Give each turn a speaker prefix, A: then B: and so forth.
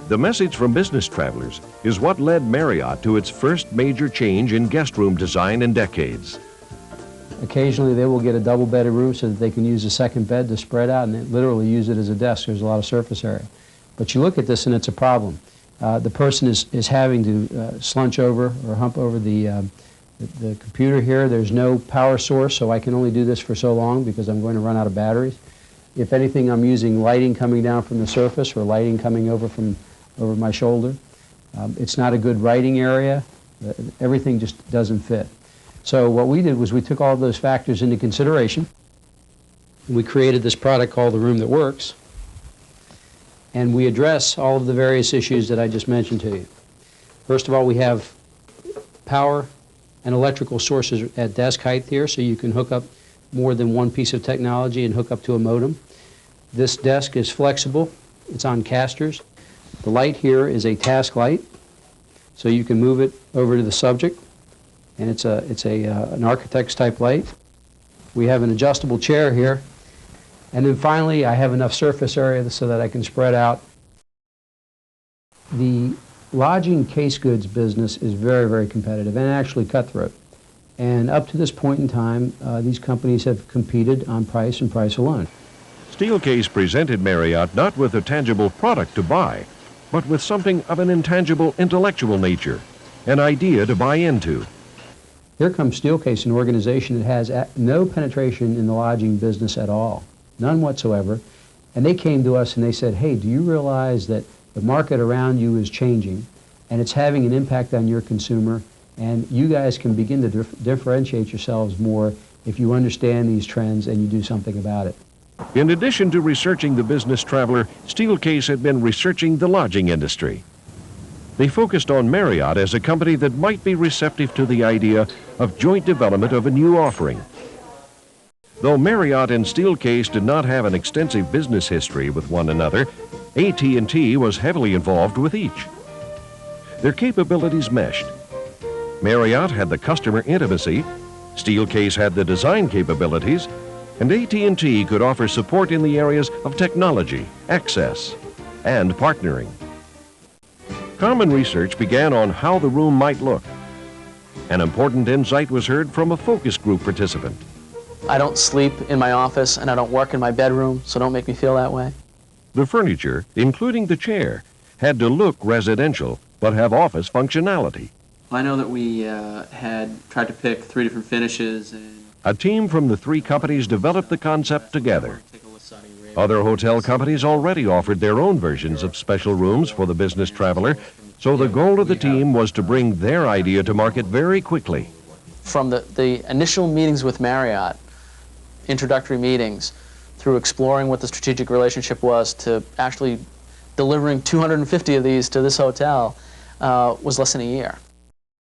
A: The message from business travelers is what led Marriott to its first major change in guest room design in decades.
B: Occasionally they will get a double-bedded room so that they can use a second bed to spread out and literally use it as a desk. There's a lot of surface area. But you look at this and it's a problem. The person is having to slunch over or hump over the computer here. There's no power source, so I can only do this for so long because I'm going to run out of batteries. If anything, I'm using lighting coming down from the surface or lighting coming over my shoulder. It's not a good writing area. Everything just doesn't fit. So what we did was we took all those factors into consideration. We created this product called the Room That Works, and we address all of the various issues that I just mentioned to you. First of all, we have power and electrical sources at desk height here, so you can hook up more than one piece of technology and hook up to a modem. This desk is flexible. It's on casters. The light here is a task light, so you can move it over to the subject, and it's an architect's type light. We have an adjustable chair here, and then finally I have enough surface area so that I can spread out. The lodging case goods business is very, very competitive and actually cutthroat. And up to this point in time, these companies have competed on price and price alone.
A: Steelcase presented Marriott not with a tangible product to buy, but with something of an intangible intellectual nature, an idea to buy into.
B: Here comes Steelcase, an organization that has no penetration in the lodging business at all, none whatsoever. And they came to us and they said, hey, do you realize that the market around you is changing and it's having an impact on your consumer, and you guys can begin to differentiate yourselves more if you understand these trends and you do something about it.
A: In addition to researching the business traveler, Steelcase had been researching the lodging industry. They focused on Marriott as a company that might be receptive to the idea of joint development of a new offering. Though Marriott and Steelcase did not have an extensive business history with one another, AT&T was heavily involved with each. Their capabilities meshed. Marriott had the customer intimacy, Steelcase had the design capabilities, and AT&T could offer support in the areas of technology, access, and partnering. Common research began on how the room might look. An important insight was heard from a focus group participant.
C: I don't sleep in my office and I don't work in my bedroom, so don't make me feel that way.
A: The furniture, including the chair, had to look residential but have office functionality.
C: I know that we had tried to pick 3 different finishes.
A: A team from the 3 companies developed the concept together. Other hotel companies already offered their own versions of special rooms for the business traveler, so the goal of the team was to bring their idea to market very quickly.
C: From the initial meetings with Marriott, introductory meetings, through exploring what the strategic relationship was, to actually delivering 250 of these to this hotel, was less than a year.